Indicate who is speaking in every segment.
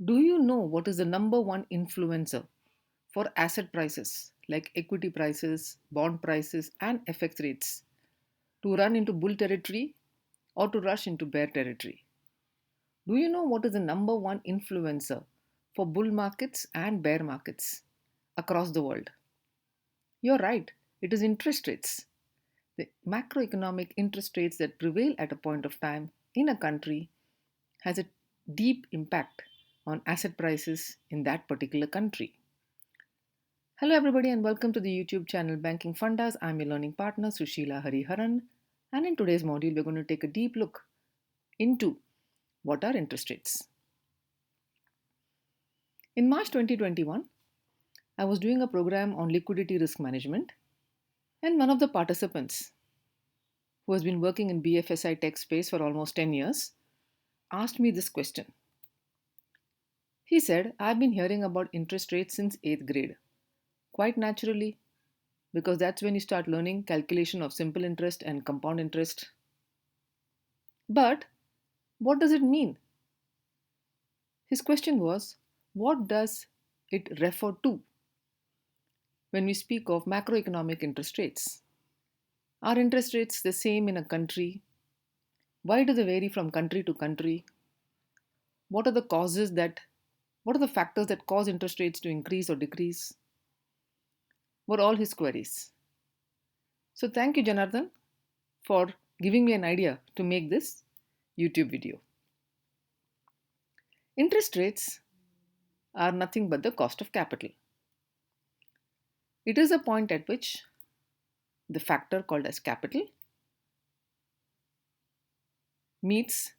Speaker 1: Do you know what is the number one influencer for asset prices like equity prices, bond prices, and FX rates to run into bull territory or to rush into bear territory? Do you know what is the number one influencer for bull markets and bear markets across the world? You're right, it is interest rates. The macroeconomic interest rates that prevail at a point of time in a country has a deep impact on asset prices in that particular country. Hello, everybody, and welcome to the YouTube channel Banking Fundas. I'm your learning partner, Sushila Hariharan. And in today's module, we're going to take a deep look into what are interest rates. In March 2021, I was doing a program on liquidity risk management, and one of the participants, who has been working in BFSI tech space for almost 10 years, asked me this question. He said, I've been hearing about interest rates since 8th grade. Quite naturally, because that's when you start learning calculation of simple interest and compound interest. But what does it mean? His question was, what does it refer to when we speak of macroeconomic interest rates? Are interest rates the same in a country? Why do they vary from country to country? What are the causes that what are the factors that cause interest rates to increase or decrease? Were all his queries. So thank you, Janardhan, for giving me an idea to make this YouTube video. Interest rates are nothing but the cost of capital. It is a point at which the factor called as capital meets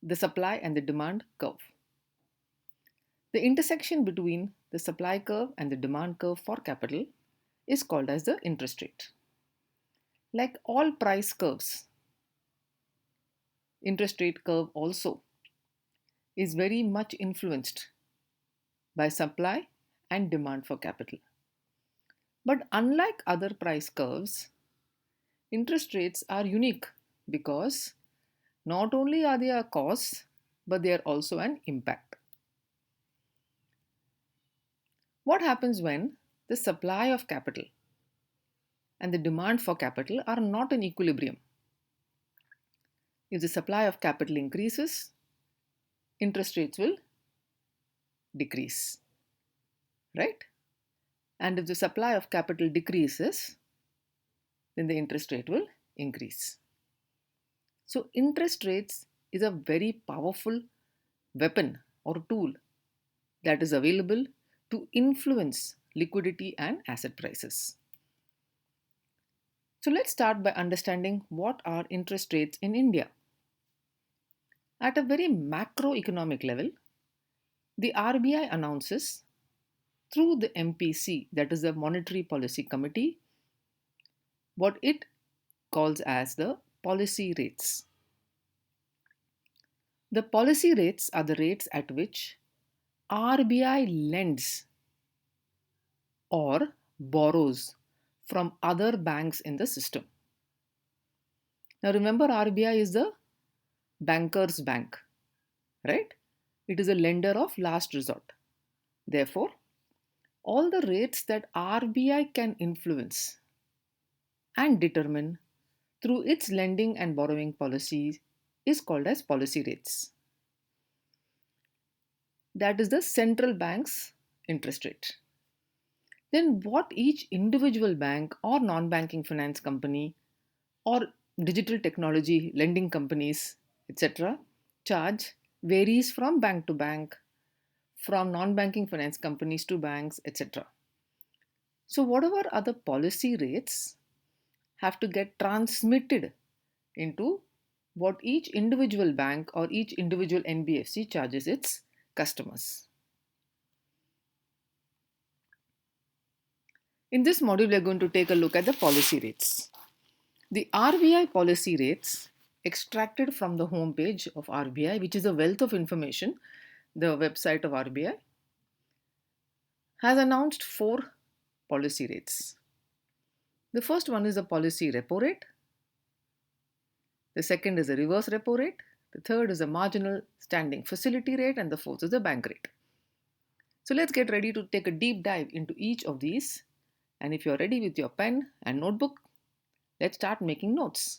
Speaker 1: the supply and the demand curve. The intersection between the supply curve and the demand curve for capital is called as the interest rate. Like all price curves, interest rate curve also is very much influenced by supply and demand for capital. But unlike other price curves, interest rates are unique because not only are they a cause, but they are also an impact. What happens when the supply of capital and the demand for capital are not in equilibrium? If the supply of capital increases, interest rates will decrease, right? And if the supply of capital decreases, then the interest rate will increase. So, interest rates is a very powerful weapon or tool that is available to influence liquidity and asset prices. So, let's start by understanding what are interest rates in India. At a very macroeconomic level, the RBI announces through the MPC, that is the Monetary Policy Committee, what it calls as the policy rates. The policy rates are the rates at which RBI lends or borrows from other banks in the system. Now remember, RBI is the banker's bank, right? It is a lender of last resort. Therefore, all the rates that RBI can influence and determine through its lending and borrowing policies is called as policy rates. That is the central bank's interest rate. Then, what each individual bank or non banking finance company or digital technology lending companies, etc., charge varies from bank to bank, from non banking finance companies to banks, etc. So, whatever are the policy rates have to get transmitted into what each individual bank or each individual NBFC charges its customers. In this module, we are going to take a look at the policy rates. The RBI policy rates extracted from the homepage of RBI, which is a wealth of information, the website of RBI, has announced four policy rates. The first one is the policy repo rate. The second is the reverse repo rate. The third is the marginal standing facility rate, and the fourth is the bank rate. So let's get ready to take a deep dive into each of these. And if you're ready with your pen and notebook, let's start making notes.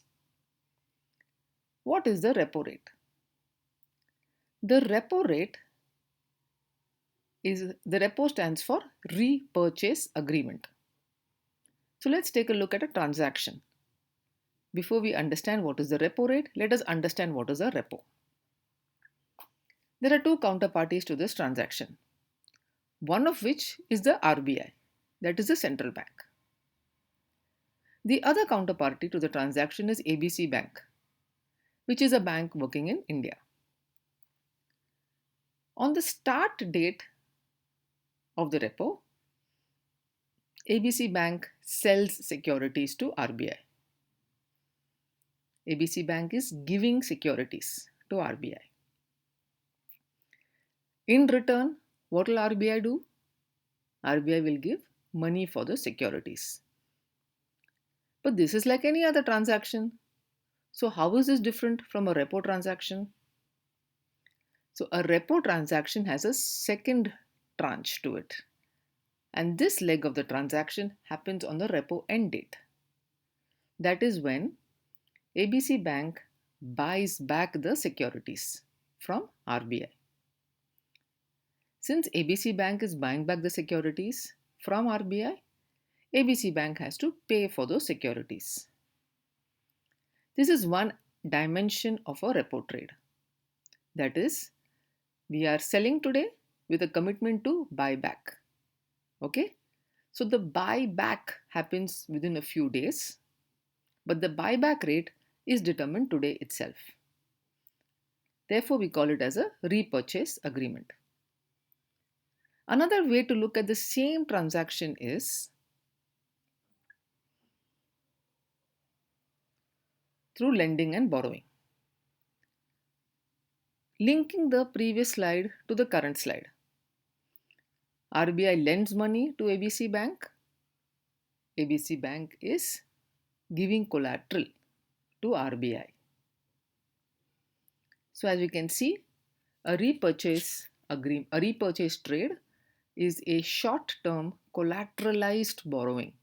Speaker 1: What is the repo rate? The repo rate is the repo stands for repurchase agreement. So let's take a look at a transaction. Before we understand what is the repo rate, let us understand what is a repo. There are two counterparties to this transaction, one of which is the RBI, that is the central bank. The other counterparty to the transaction is ABC Bank, which is a bank working in India. On the start date of the repo, ABC Bank sells securities to RBI. ABC Bank is giving securities to RBI. In return, what will RBI do? RBI will give money for the securities. But this is like any other transaction. So how is this different from a repo transaction? So a repo transaction has a second tranche to it. And this leg of the transaction happens on the repo end date. That is when ABC Bank buys back the securities from RBI. Since ABC Bank is buying back the securities from RBI, ABC Bank has to pay for those securities. This is one dimension of a repo trade. That is, we are selling today with a commitment to buy back. Okay? So the buyback happens within a few days, but the buyback rate is determined today itself. Therefore, we call it as a repurchase agreement. Another way to look at the same transaction is through lending and borrowing. Linking the previous slide to the current slide. RBI lends money to ABC Bank. ABC Bank is giving collateral to RBI. So as we can see, a repurchase trade is a short-term collateralized borrowing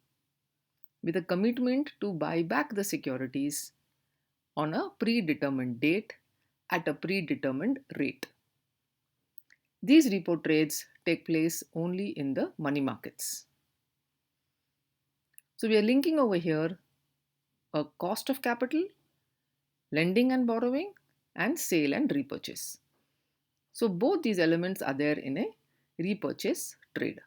Speaker 1: with a commitment to buy back the securities on a predetermined date at a predetermined rate. These repo trades take place only in the money markets. So we are linking over here a cost of capital, lending and borrowing, and sale and repurchase. So both these elements are there in a repurchase trade.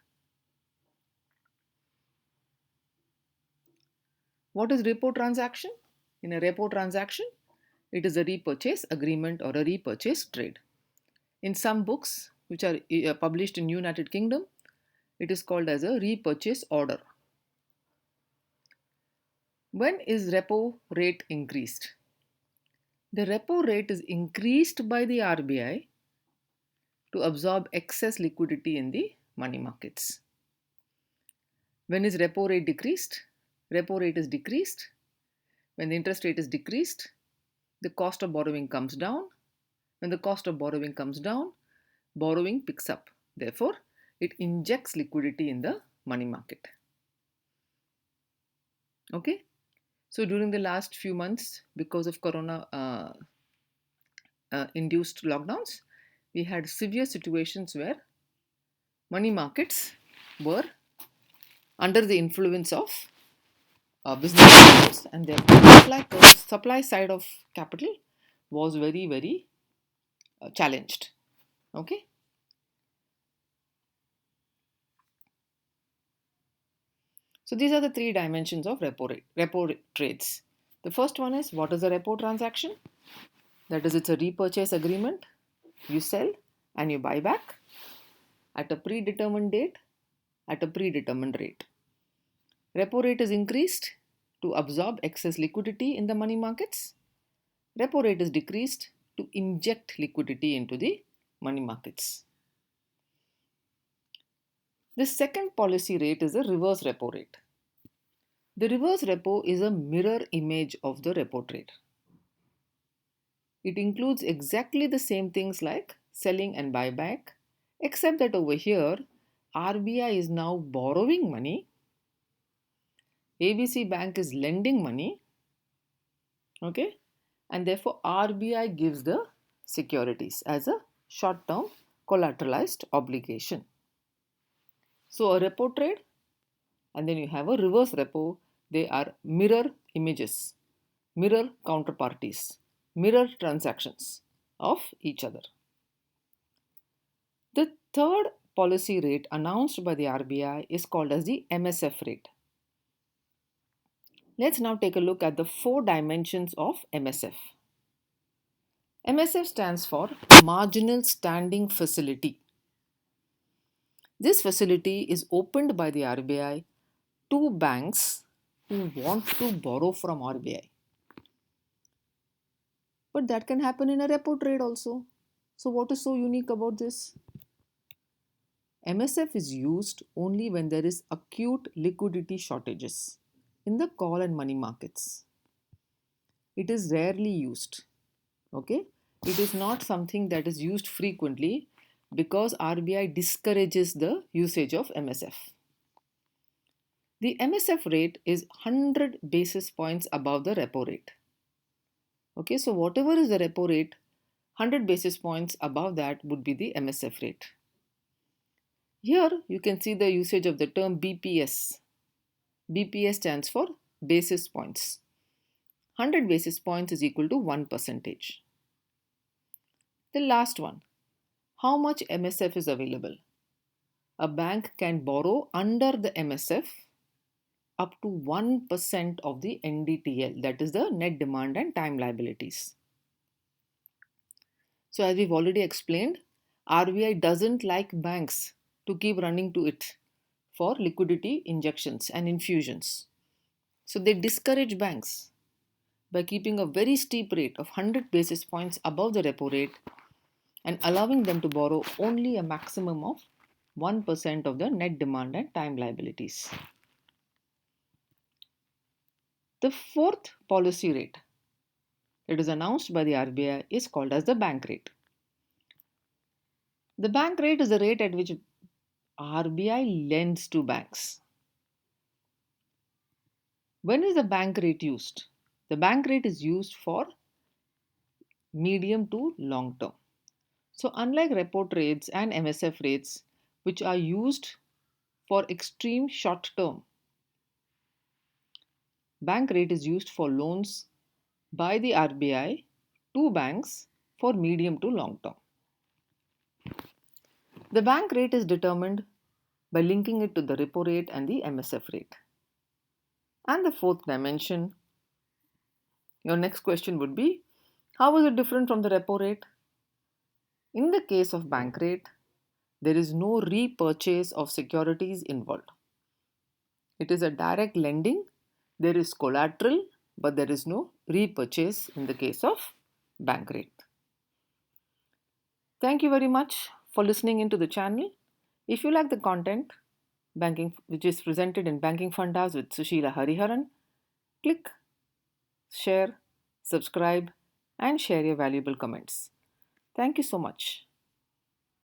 Speaker 1: What is repo transaction? In a repo transaction, it is a repurchase agreement or a repurchase trade. In some books which are published in United Kingdom, it is called as a repurchase order. When is repo rate increased? The repo rate is increased by the RBI to absorb excess liquidity in the money markets. When is repo rate decreased? Repo rate is decreased. When the interest rate is decreased, the cost of borrowing comes down. When the cost of borrowing comes down, borrowing picks up. Therefore, it injects liquidity in the money market. Okay? So during the last few months, because of corona induced lockdowns, we had severe situations where money markets were under the influence of business cycles, and therefore supply side of capital was very, very challenged. Okay. So these are the three dimensions of repo trades. The first one is, what is a repo transaction? That is, it's a repurchase agreement. You sell and you buy back at a predetermined date at a predetermined rate. Repo rate is increased to absorb excess liquidity in the money markets. Repo rate is decreased to inject liquidity into the money markets. The second policy rate is the reverse repo rate. The reverse repo is a mirror image of the repo trade. It includes exactly the same things like selling and buyback, except that over here, RBI is now borrowing money, ABC Bank is lending money, okay, and therefore RBI gives the securities as a short term collateralized obligation. So, a repo trade and then you have a reverse repo. They are mirror images, mirror counterparties, mirror transactions of each other. The third policy rate announced by the RBI is called as the MSF rate. Let's now take a look at the four dimensions of MSF. MSF stands for Marginal Standing Facility. This facility is opened by the RBI to banks who want to borrow from RBI. But that can happen in a repo trade also. So, what is so unique about this? MSF is used only when there is acute liquidity shortages in the call and money markets. It is rarely used. Okay? It is not something that is used frequently because RBI discourages the usage of MSF. The MSF rate is 100 basis points above the repo rate. Okay, so whatever is the repo rate, 100 basis points above that would be the MSF rate. Here you can see the usage of the term BPS. BPS stands for basis points. 100 basis points is equal to 1%. The last one, how much MSF is available? A bank can borrow under the MSF up to 1% of the NDTL, that is the net demand and time liabilities. So, as we've already explained, RBI doesn't like banks to keep running to it for liquidity injections and infusions. So, they discourage banks by keeping a very steep rate of 100 basis points above the repo rate and allowing them to borrow only a maximum of 1% of the net demand and time liabilities. The fourth policy rate that is announced by the RBI is called as the bank rate. The bank rate is the rate at which RBI lends to banks. When is the bank rate used? The bank rate is used for medium to long term. So, unlike repo trades and MSF rates, which are used for extreme short term, bank rate is used for loans by the RBI to banks for medium to long term. The bank rate is determined by linking it to the repo rate and the MSF rate. And the fourth dimension, your next question would be, how is it different from the repo rate? In the case of bank rate, there is no repurchase of securities involved. It is a direct lending. There is collateral, but there is no repurchase in the case of bank rate. Thank you very much for listening into the channel. If you like the content, banking which is presented in Banking Fundas with Sushila Hariharan, click, share, subscribe, and share your valuable comments. Thank you so much.